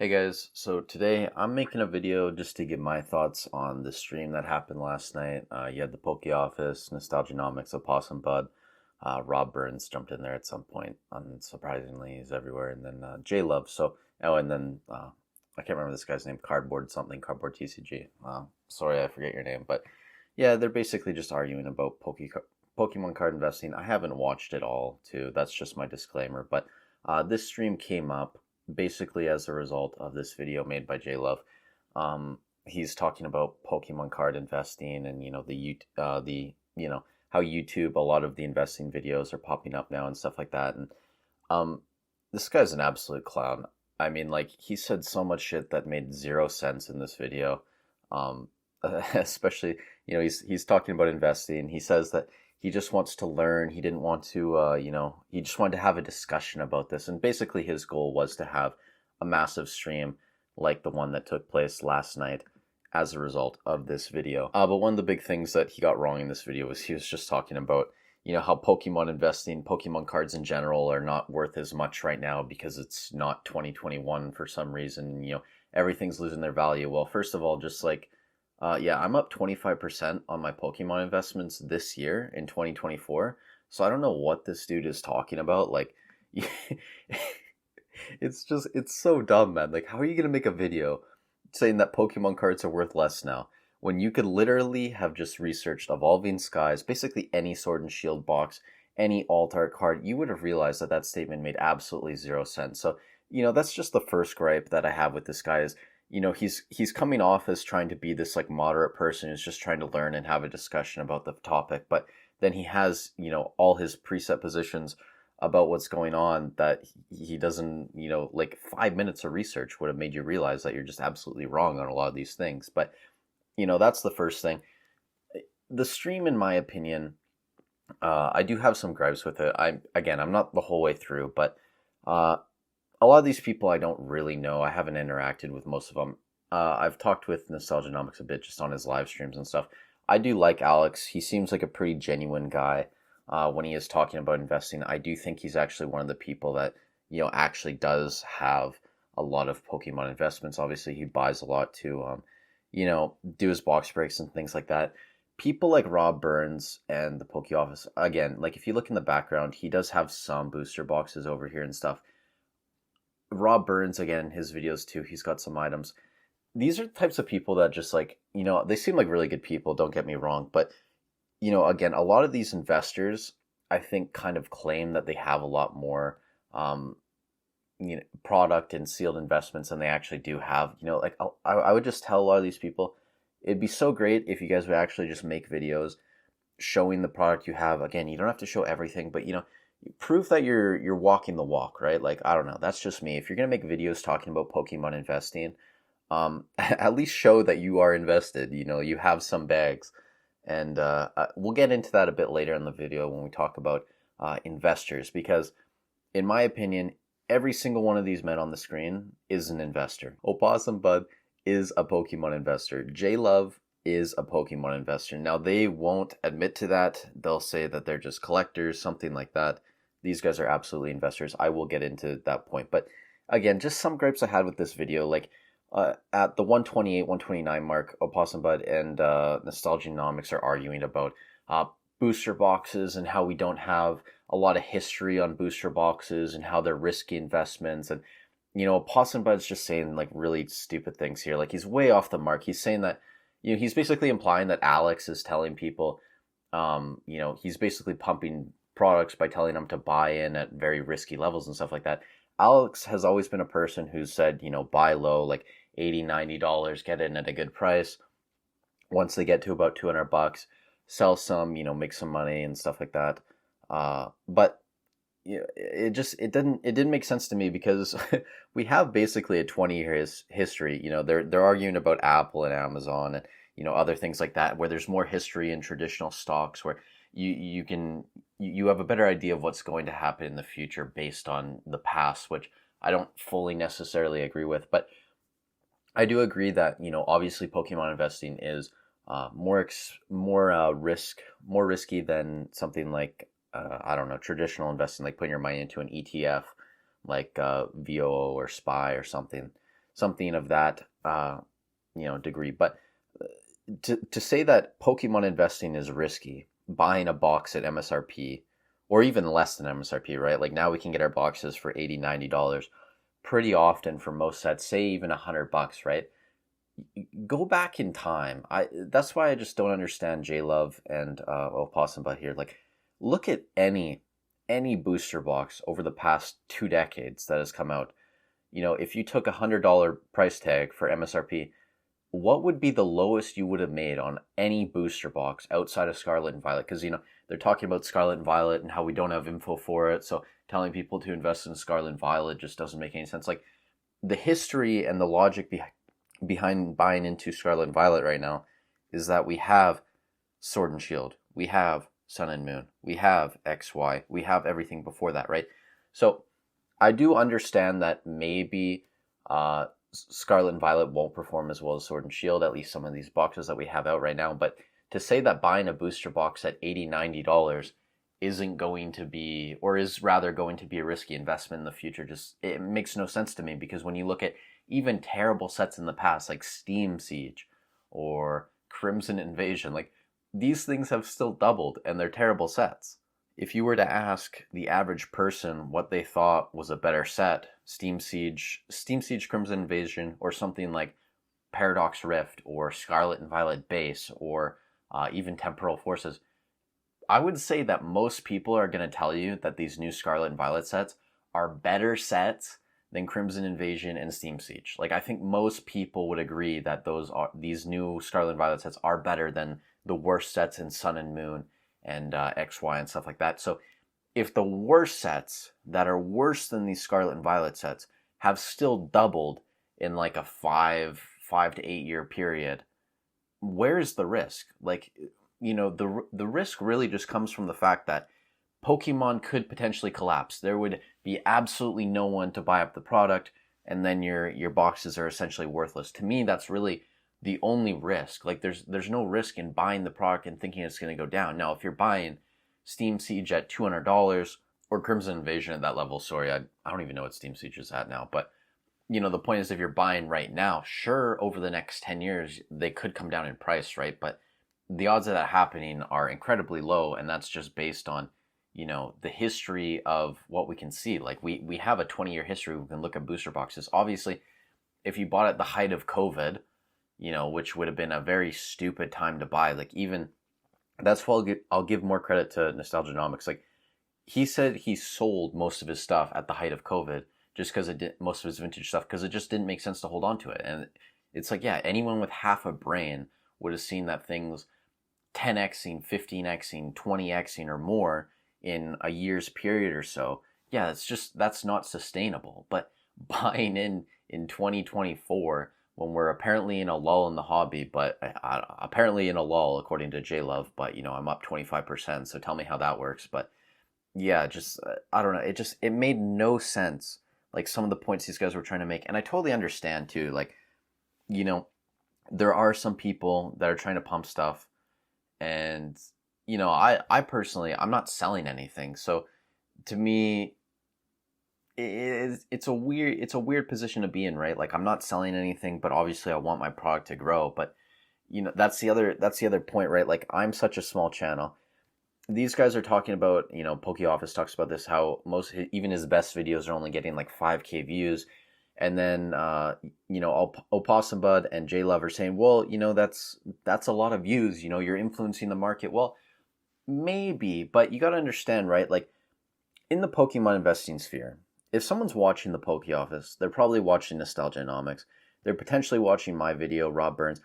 Hey guys, so today I'm making a video just to give my thoughts on the stream that happened last night. You had the Poke Office, Nostalgianomics, Opossum Bud, Rob Burns jumped in there at some point. Unsurprisingly, he's everywhere. And then J Love. And then I can't remember this guy's name, Cardboard TCG. Sorry, I forget your name, but yeah, they're basically just arguing about Pokemon card investing. I haven't watched it all, too. That's just my disclaimer. But this stream came up basically as a result of this video made by J Love. He's talking about Pokemon card investing and how YouTube, a lot of the investing videos are popping up now and stuff like that. And um, this guy's an absolute clown. I mean, like, he said so much shit that made zero sense in this video. Um, especially, he's talking about investing. He says that he just wants to learn. He didn't want to, he just wanted to have a discussion about this. And basically, his goal was to have a massive stream like the one that took place last night as a result of this video. But one of the big things that he got wrong in this video was he was just talking about, how Pokemon investing, Pokemon cards in general are not worth as much right now because it's not 2021 for some reason. Everything's losing their value. Well, first of all, just like, yeah, I'm up 25% on my Pokemon investments this year in 2024. So I don't know what this dude is talking about. Like, it's so dumb, man. Like, how are you going to make a video saying that Pokemon cards are worth less now when you could literally have just researched Evolving Skies, basically any Sword and Shield box, any alt art card? You would have realized that that statement made absolutely zero sense. So, that's just the first gripe that I have with this guy is, he's coming off as trying to be this like moderate person who's just trying to learn and have a discussion about the topic, but then he has, all his preset positions about what's going on that he doesn't, like 5 minutes of research would have made you realize that you're just absolutely wrong on a lot of these things. But, that's the first thing. The stream, in my opinion, I do have some gripes with it. I'm not the whole way through, but a lot of these people I don't really know. I haven't interacted with most of them. I've talked with Nostalgianomics a bit just on his live streams and stuff. I do like Alex. He seems like a pretty genuine guy when he is talking about investing. I do think he's actually one of the people that, actually does have a lot of Pokemon investments. Obviously, he buys a lot to, do his box breaks and things like that. People like Rob Burns and the Poke Office, again, like if you look in the background, he does have some booster boxes over here and stuff. Rob Burns, again, his videos too, he's got some items. These are the types of people that just like, they seem like really good people, don't get me wrong. But, again, a lot of these investors, I think, kind of claim that they have a lot more, product and sealed investments than they actually do have. Like I would just tell a lot of these people, it'd be so great if you guys would actually just make videos showing the product you have. Again, you don't have to show everything, but, proof that you're walking the walk, right? Like, I don't know, that's just me. If you're gonna make videos talking about Pokemon investing, at least show that you are invested. You have some bags, and we'll get into that a bit later in the video when we talk about investors, because in my opinion, every single one of these men on the screen is an investor. Opossum Bud is a Pokemon investor. J Love is a Pokemon investor. Now, they won't admit to that. They'll say that they're just collectors, something like that. These guys are absolutely investors. I will get into that point. But again, just some gripes I had with this video. Like at the 128, 129 mark, Opossum Bud and Nostalgianomics are arguing about booster boxes and how we don't have a lot of history on booster boxes and how they're risky investments. And, Opossum Bud's just saying like really stupid things here. Like, he's way off the mark. He's saying that, he's basically implying that Alex is telling people, he's basically pumping products by telling them to buy in at very risky levels and stuff like that. Alex has always been a person who said, buy low, like $80, $90, get in at a good price. Once they get to about $200, sell some, make some money and stuff like that. But it didn't make sense to me because we have basically a 20-year history. They're arguing about Apple and Amazon and other things like that, where there's more history in traditional stocks, where you have a better idea of what's going to happen in the future based on the past, which I don't fully necessarily agree with. But I do agree that, obviously Pokemon investing is more risky than something like I don't know, traditional investing, like putting your money into an ETF like VOO or SPY or something. something of that degree. But to say that Pokemon investing is risky, buying a box at MSRP or even less than MSRP, right? Like now we can get our boxes for $80-$90 pretty often for most sets, say even $100, right? Go back in time. That's why I just don't understand J Love and Opossum Butt here. Like, look at any booster box over the past 2 decades that has come out. If you took $100 price tag for MSRP, what would be the lowest you would have made on any booster box outside of Scarlet and Violet? Because they're talking about Scarlet and Violet and how we don't have info for it, so telling people to invest in Scarlet and Violet just doesn't make any sense. Like, the history and the logic behind buying into Scarlet and Violet right now is that we have Sword and Shield, we have Sun and Moon, we have XY, we have everything before that, right? So I do understand that maybe Scarlet and Violet won't perform as well as Sword and Shield, at least some of these boxes that we have out right now. But to say that buying a booster box at $80-$90 isn't going to be, or is rather going to be a risky investment in the future, just it makes no sense to me. Because when you look at even terrible sets in the past, like Steam Siege or Crimson Invasion, like these things have still doubled and they're terrible sets. If you were to ask the average person what they thought was a better set, Steam Siege, Crimson Invasion, or something like Paradox Rift, or Scarlet and Violet Base, or even Temporal Forces, I would say that most people are going to tell you that these new Scarlet and Violet sets are better sets than Crimson Invasion and Steam Siege. Like, I think most people would agree that these new Scarlet and Violet sets are better than the worst sets in Sun and Moon and XY and stuff like that. So if the worst sets that are worse than these Scarlet and Violet sets have still doubled in like a 5 to 8 year period, where's the risk? Like, the risk really just comes from the fact that Pokemon could potentially collapse. There would be absolutely no one to buy up the product, and then your boxes are essentially worthless. To me, that's really the only risk. Like, there's no risk in buying the product and thinking it's going to go down. Now, if you're buying Steam Siege at $200 or Crimson Invasion at that level, sorry, I don't even know what Steam Siege is at now, but the point is, if you're buying right now, sure, over the next 10 years, they could come down in price, right? But the odds of that happening are incredibly low, and that's just based on, the history of what we can see. Like, we have a 20-year history. We can look at booster boxes. Obviously, if you bought at the height of COVID, which would have been a very stupid time to buy, like, even, that's why I'll give more credit to Nostalgianomics. Like, he said he sold most of his stuff at the height of COVID, just because most of his vintage stuff, because it just didn't make sense to hold on to it. And it's like, yeah, anyone with half a brain would have seen that things 10xing, 15xing, 20xing or more in a year's period or so. Yeah, that's not sustainable. But buying in 2024, when we're apparently in a lull in the hobby, but apparently in a lull according to J Love, but I'm up 25%, so tell me how that works. But yeah, just I don't know, it made no sense, like some of the points these guys were trying to make. And I totally understand too, like, there are some people that are trying to pump stuff, and I personally, I'm not selling anything, so to me it's a weird position to be in, right? Like, I'm not selling anything, but obviously I want my product to grow. But that's the other point, right? Like, I'm such a small channel. These guys are talking about, Poke Office talks about this, how even his best videos are only getting like 5K views. And then, Opossum Bud and J Love are saying, well, that's a lot of views. You're influencing the market. Well, maybe, but you got to understand, right? Like, in the Pokemon investing sphere, if someone's watching the Poke Office, they're probably watching Nostalgianomics. They're potentially watching my video, Rob Burns.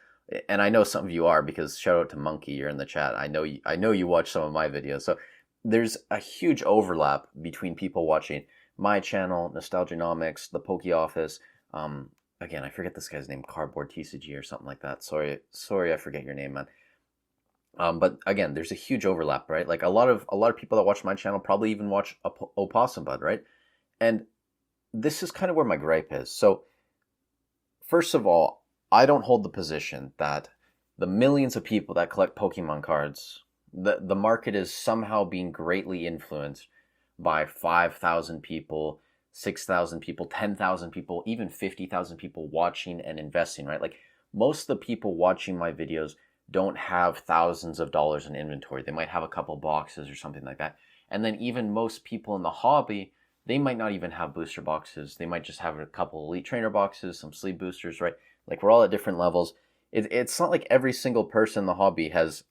And I know some of you are, because shout out to Monkey, you're in the chat. I know you watch some of my videos. So there's a huge overlap between people watching my channel, Nostalgianomics, the Poke Office. Again, I forget this guy's name, Cardboard TCG or something like that. Sorry, I forget your name, man. But again, there's a huge overlap, right? Like, a lot of people that watch my channel probably even watch Opossum Bud, right? And this is kind of where my gripe is. So, first of all, I don't hold the position that the millions of people that collect Pokemon cards, the market is somehow being greatly influenced by 5,000 people 6,000 people, 10,000 people, even 50,000 people watching and investing, right? Like most of the people watching my videos don't have thousands of dollars in inventory. They might have a couple boxes or something like that. And then even most people in the hobby, they might not even have booster boxes. They might just have a couple elite trainer boxes, some sleeve boosters, right? Like we're all at different levels. It's not like every single person in the hobby has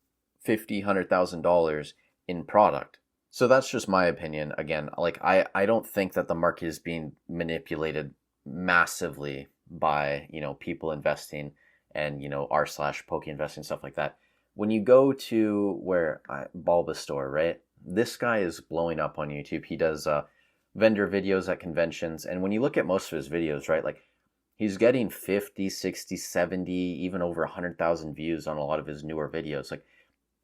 $100,000 in product. So that's just my opinion. Again, like I don't think that the market is being manipulated massively by, people investing and, r/poke investing, stuff like that. When you go to where Bulbasaur, right? This guy is blowing up on YouTube. He does vendor videos at conventions. And when you look at most of his videos, right? Like he's getting 50, 60, 70, even over 100,000 views on a lot of his newer videos. Like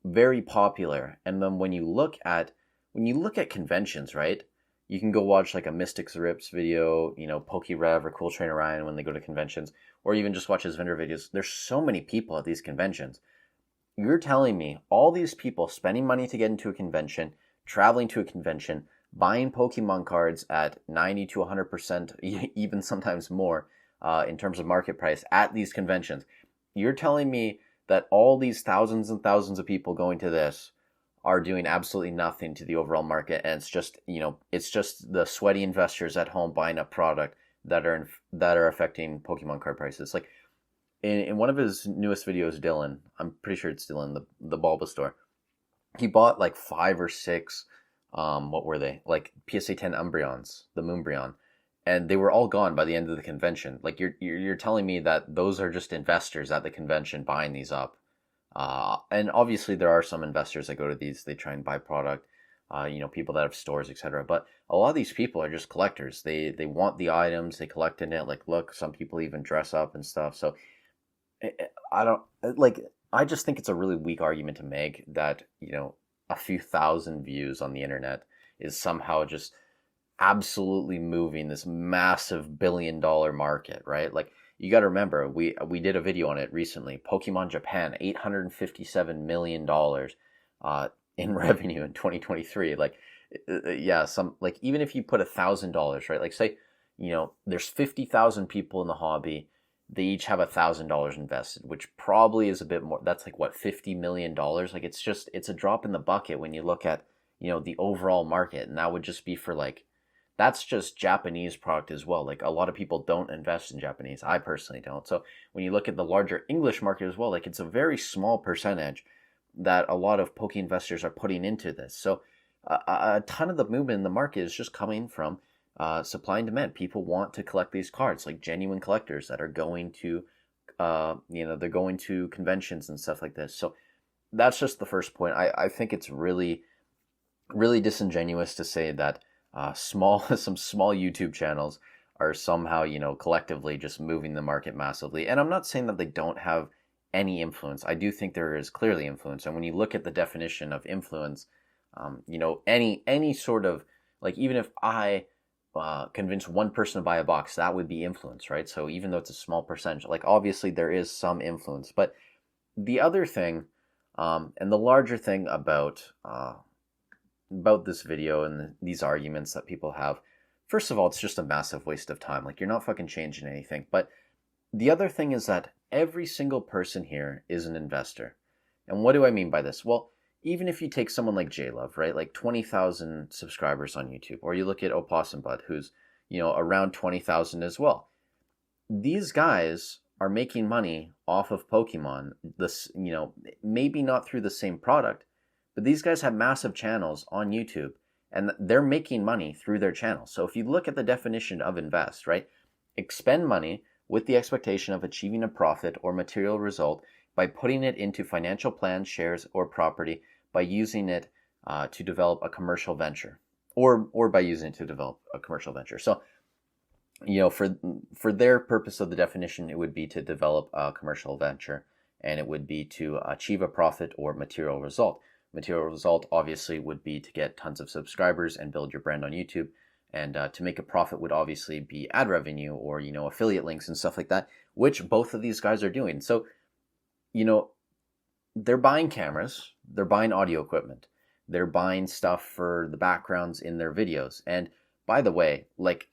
very popular. And then when you look at conventions, right? You can go watch like a Mystics Rips video, PokeRev or Cool Trainer Ryan when they go to conventions, or even just watch his vendor videos. There's so many people at these conventions. You're telling me all these people spending money to get into a convention, traveling to a convention, buying Pokemon cards at 90 to 100%, even sometimes more in terms of market price at these conventions. You're telling me that all these thousands and thousands of people going to this are doing absolutely nothing to the overall market, and it's just the sweaty investors at home buying up product that are affecting Pokemon card prices. Like in one of his newest videos, Dylan, I'm pretty sure it's Dylan, the Bulbasaur, he bought like 5 or 6 what were they, like PSA 10 Umbreons, the Moonbreon, and they were all gone by the end of the convention. Like you're telling me that those are just investors at the convention buying these up. And obviously there are some investors that go to these, they try and buy product, people that have stores, etc. But a lot of these people are just collectors. They want the items, they collect in it. Like, look, some people even dress up and stuff. So I just think it's a really weak argument to make that, a few thousand views on the internet is somehow just absolutely moving this massive $billion market, right? Like, you got to remember, we did a video on it recently. Pokemon Japan, $857 million in revenue in 2023. Like, yeah, even if you put $1,000, right? Like, say, there's 50,000 people in the hobby. They each have $1,000 invested, which probably is a bit more. That's like what, $50 million? Like, it's a drop in the bucket when you look at, the overall market, and that would just be for like. That's just Japanese product as well. Like a lot of people don't invest in Japanese. I personally don't. So when you look at the larger English market as well, like it's a very small percentage that a lot of poke investors are putting into this. So a ton of the movement in the market is just coming from supply and demand. People want to collect these cards, like genuine collectors that are going to, they're going to conventions and stuff like this. So that's just the first point. I think it's really, really disingenuous to say that some small YouTube channels are somehow, collectively just moving the market massively. And I'm not saying that they don't have any influence. I do think there is clearly influence. And when you look at the definition of influence, any sort of, like, even if I convince one person to buy a box, that would be influence, right? So even though it's a small percentage, like obviously there is some influence. But the other thing, and the larger thing about this video and these arguments that people have, first of all, it's just a massive waste of time. Like, you're not fucking changing anything. But the other thing is that every single person here is an investor. And what do I mean by this? Well, even if you take someone like J-Love, right? Like 20,000 subscribers on YouTube, or you look at Opossum Bud, who's, around 20,000 as well. These guys are making money off of Pokemon. This, maybe not through the same product, but these guys have massive channels on YouTube, and they're making money through their channels. So if you look at the definition of invest, right? Expend money with the expectation of achieving a profit or material result by putting it into financial plans, shares, or property, by using it to develop a commercial venture, or by using it to develop a commercial venture. So, for their purpose of the definition, it would be to develop a commercial venture, and it would be to achieve a profit or material result. Material result obviously would be to get tons of subscribers and build your brand on YouTube, and to make a profit would obviously be ad revenue or affiliate links and stuff like that, which both of these guys are doing. So they're buying cameras, they're buying audio equipment, they're buying stuff for the backgrounds in their videos. And by the way, like,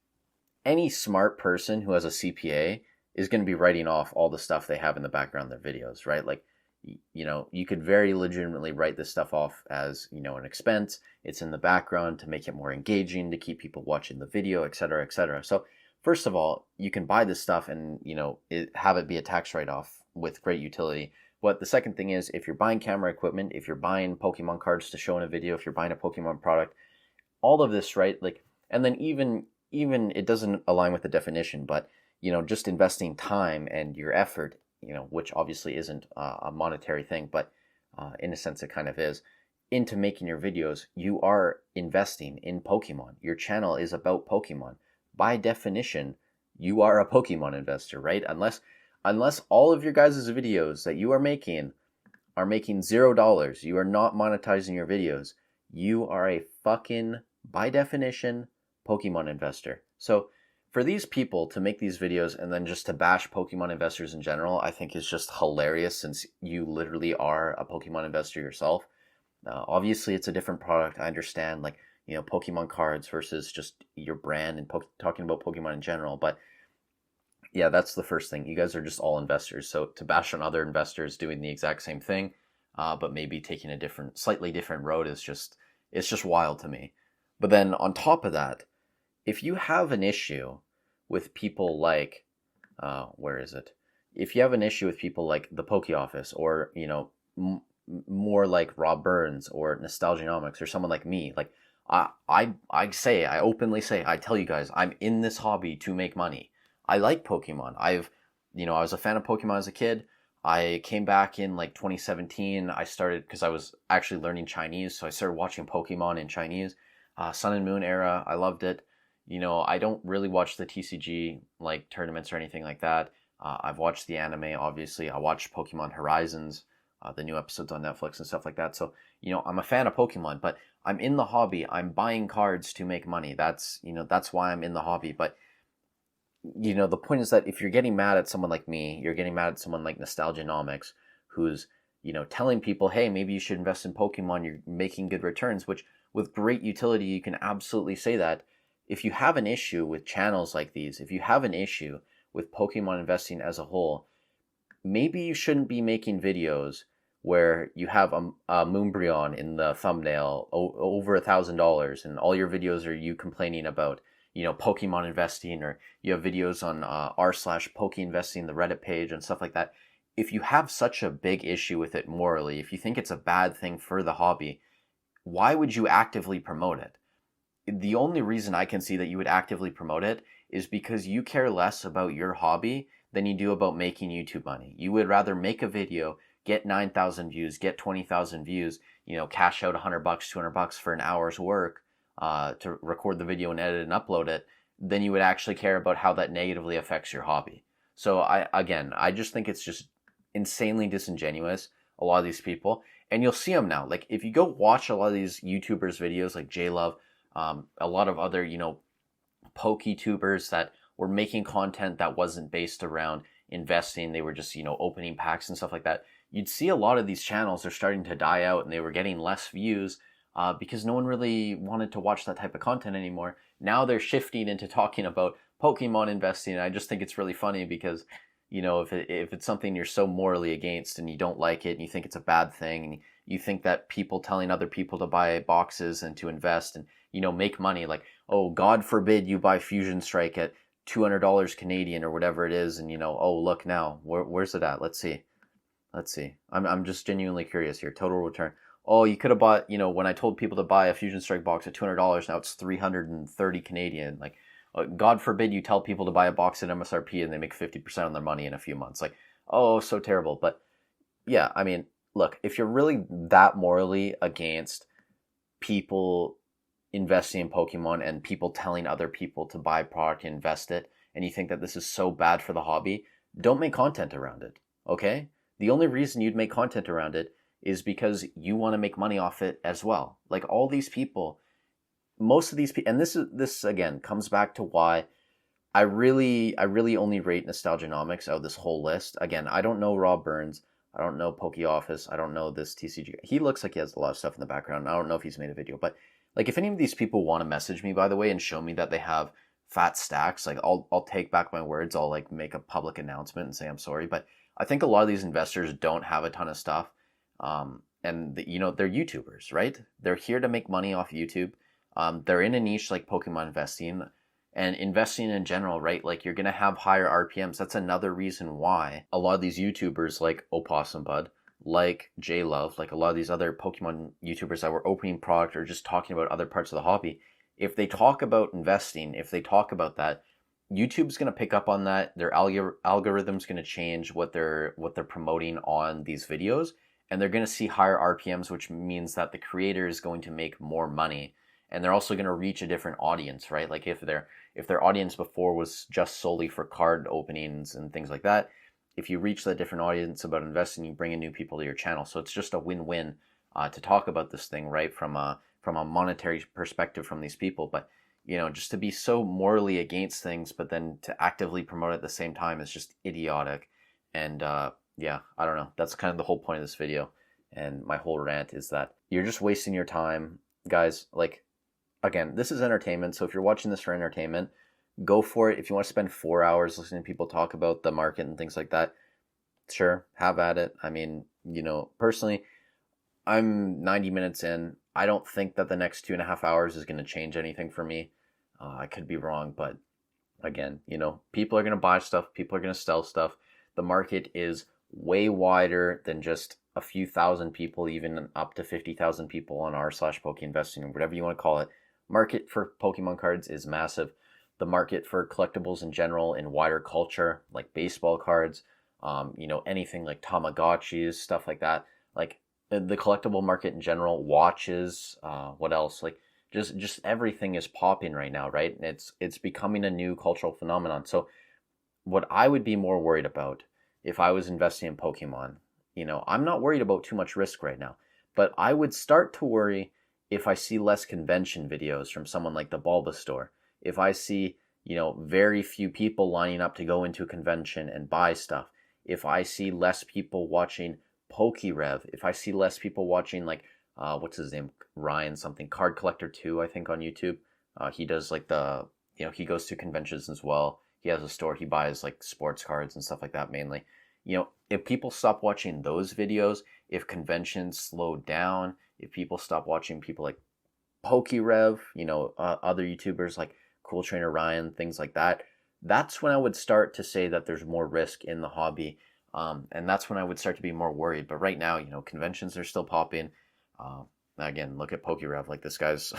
any smart person who has a CPA is going to be writing off all the stuff they have in the background of their videos, right? Like, you could very legitimately write this stuff off as, an expense. It's in the background to make it more engaging, to keep people watching the video, et cetera, et cetera. So first of all, you can buy this stuff and, have it be a tax write-off with great utility. But the second thing is, if you're buying camera equipment, if you're buying Pokemon cards to show in a video, if you're buying a Pokemon product, all of this, right? Like, and then even it doesn't align with the definition, but, just investing time and your effort, which obviously isn't a monetary thing, but in a sense it kind of is, into making your videos, you are investing in Pokemon. Your channel is about Pokemon. By definition, you are a Pokemon investor, right? Unless all of your guys' videos that you are making $0, you are not monetizing your videos, you are a fucking, by definition, Pokemon investor. So for these people to make these videos and then just to bash Pokemon investors in general, I think is just hilarious, since you literally are a Pokemon investor yourself. Obviously, it's a different product. I understand, like, Pokemon cards versus just your brand and talking about Pokemon in general. But yeah, that's the first thing. You guys are just all investors. So to bash on other investors doing the exact same thing, but maybe taking a slightly different road it's just wild to me. But then on top of that, if you have an issue with people like, if you have an issue with people like the Poke Office, or, more like Rob Burns or Nostalgianomics, or someone like me, like I openly say, I tell you guys, I'm in this hobby to make money. I like Pokemon. I was a fan of Pokemon as a kid. I came back in like 2017. I started because I was actually learning Chinese, so I started watching Pokemon in Chinese. Sun and Moon era, I loved it. I don't really watch the TCG like tournaments or anything like that. I've watched the anime, obviously. I watched Pokemon Horizons, the new episodes on Netflix and stuff like that. So, I'm a fan of Pokemon, but I'm in the hobby. I'm buying cards to make money. That's why I'm in the hobby. But, the point is that if you're getting mad at someone like me, you're getting mad at someone like Nostalgianomics, who's, telling people, hey, maybe you should invest in Pokemon. You're making good returns, which with great utility, you can absolutely say that. If you have an issue with channels like these, if you have an issue with Pokemon investing as a whole, maybe you shouldn't be making videos where you have a Moonbryon in the thumbnail over $1,000, and all your videos are you complaining about, Pokemon investing, or you have videos on r/pokeinvesting, the Reddit page and stuff like that. If you have such a big issue with it morally, if you think it's a bad thing for the hobby, why would you actively promote it? The only reason I can see that you would actively promote it is because you care less about your hobby than you do about making YouTube money. You would rather make a video, get 9,000 views, get 20,000 views, cash out $100, $200 for an hour's work to record the video and edit and upload it, than you would actually care about how that negatively affects your hobby. So I just think it's just insanely disingenuous, a lot of these people. And you'll see them now. Like, if you go watch a lot of these YouTubers' videos, like JLove, a lot of other, Poketubers that were making content that wasn't based around investing. They were just, opening packs and stuff like that. You'd see a lot of these channels are starting to die out, and they were getting less views because no one really wanted to watch that type of content anymore. Now they're shifting into talking about Pokemon investing. And I just think it's really funny because, if it's something you're so morally against and you don't like it and you think it's a bad thing, and you think that people telling other people to buy boxes and to invest and, make money, like, oh, God forbid you buy Fusion Strike at $200 Canadian or whatever it is, and, oh, look now, where's it at? Let's see. I'm just genuinely curious here. Total return. Oh, you could have bought, when I told people to buy a Fusion Strike box at $200, now it's 330 Canadian. Like, God forbid you tell people to buy a box at MSRP and they make 50% on their money in a few months. Like, oh, so terrible. But yeah, I mean, look, if you're really that morally against people investing in Pokemon and people telling other people to buy product and invest it, and you think that this is so bad for the hobby, don't make content around it, okay? The only reason you'd make content around it is because you want to make money off it as well. Like, all these people, most of these people, and this again comes back to why I really only rate Nostalgianomics out of this whole list. Again, I don't know Rob Burns, I don't know Poke Office, I don't know this TCG. He looks like he has a lot of stuff in the background. I don't know if he's made a video, but like, if any of these people want to message me, by the way, and show me that they have fat stacks, like I'll take back my words. I'll like make a public announcement and say I'm sorry. But I think a lot of these investors don't have a ton of stuff. They're YouTubers, right? They're here to make money off YouTube. They're in a niche like Pokemon investing and investing in general, right? Like you're gonna have higher RPMs. That's another reason why a lot of these YouTubers like Opossum Bud, like J Love, like a lot of these other Pokemon YouTubers that were opening product or just talking about other parts of the hobby, if they talk about investing, if they talk about that, YouTube's going to pick up on that. Their algorithm's going to change what they're promoting on these videos, and they're going to see higher RPMs, which means that the creator is going to make more money, and they're also going to reach a different audience, right? Like if their audience before was just solely for card openings and things like that, if you reach that different audience about investing, you bring in new people to your channel. So it's just a win-win to talk about this thing, right? From a monetary perspective from these people, but just to be so morally against things, but then to actively promote it at the same time is just idiotic. And yeah, I don't know. That's kind of the whole point of this video. And my whole rant is that you're just wasting your time, guys. Like, again, this is entertainment. So if you're watching this for entertainment, go for it. If you want to spend 4 hours listening to people talk about the market and things like that, sure, have at it. I mean, personally, I'm 90 minutes in. I don't think that the next 2.5 hours is going to change anything for me. I could be wrong, but again, people are going to buy stuff. People are going to sell stuff. The market is way wider than just a few thousand people, even up to 50,000 people on r/pokeinvesting or whatever you want to call it. Market for Pokemon cards is massive. The market for collectibles in general in wider culture, like baseball cards, anything like Tamagotchis, stuff like that. Like the collectible market in general, watches, what else? Like just everything is popping right now, right? And it's becoming a new cultural phenomenon. So what I would be more worried about if I was investing in Pokemon, I'm not worried about too much risk right now, but I would start to worry if I see less convention videos from someone like the Bulbasaur. If I see, very few people lining up to go into a convention and buy stuff. If I see less people watching PokeRev, if I see less people watching like what's his name, Ryan something, Card Collector 2, I think, on YouTube. He does like he goes to conventions as well. He has a store. He buys like sports cards and stuff like that mainly. If people stop watching those videos, if conventions slow down, if people stop watching people like PokeRev, other YouTubers like Cool Trainer Ryan, things like that, that's when I would start to say that there's more risk in the hobby. And that's when I would start to be more worried. But right now, conventions are still popping. Again, look at PokeRev. Like this guy's,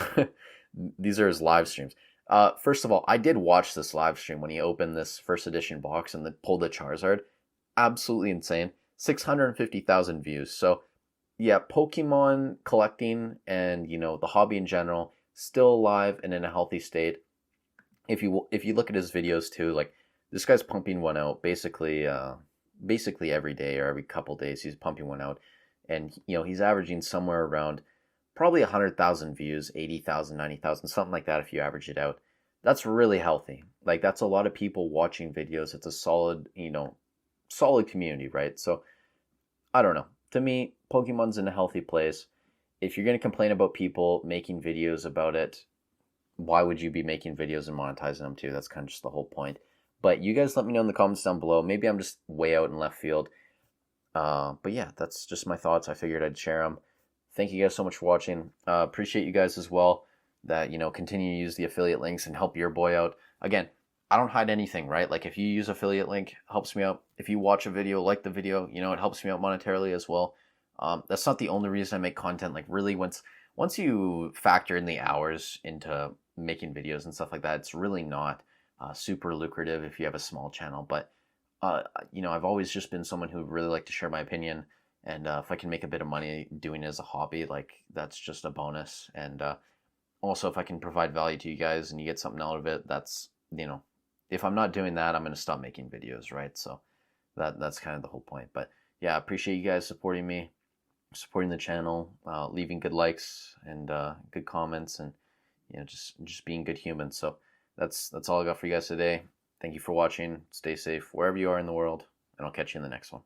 these are his live streams. First of all, I did watch this live stream when he opened this first edition box and then pulled the Charizard. Absolutely insane. 650,000 views. So yeah, Pokemon collecting and, the hobby in general, still alive and in a healthy state. If you look at his videos too, like this guy's pumping one out basically every day or every couple days. He's pumping one out. And, he's averaging somewhere around probably 100,000 views, 80,000, 90,000, something like that if you average it out. That's really healthy. Like, that's a lot of people watching videos. It's a solid, solid community, right? So, I don't know. To me, Pokemon's in a healthy place. If you're going to complain about people making videos about it, why would you be making videos and monetizing them too? That's kind of just the whole point. But you guys let me know in the comments down below. Maybe I'm just way out in left field. But yeah, that's just my thoughts. I figured I'd share them. Thank you guys so much for watching. Appreciate you guys as well that, continue to use the affiliate links and help your boy out. Again, I don't hide anything, right? Like if you use affiliate link, it helps me out. If you watch a video, like the video, it helps me out monetarily as well. That's not the only reason I make content. Like really once you factor in the hours into making videos and stuff like that, it's really not super lucrative if you have a small channel. But I've always just been someone who really like to share my opinion, and if I can make a bit of money doing it as a hobby, like that's just a bonus. And also, if I can provide value to you guys and you get something out of it, that's if I'm not doing that, I'm gonna stop making videos, right? So that's kind of the whole point. But yeah, I appreciate you guys supporting me, supporting the channel, leaving good likes and good comments, and just being good humans. So that's all I got for you guys today. Thank you for watching. Stay safe wherever you are in the world, and I'll catch you in the next one.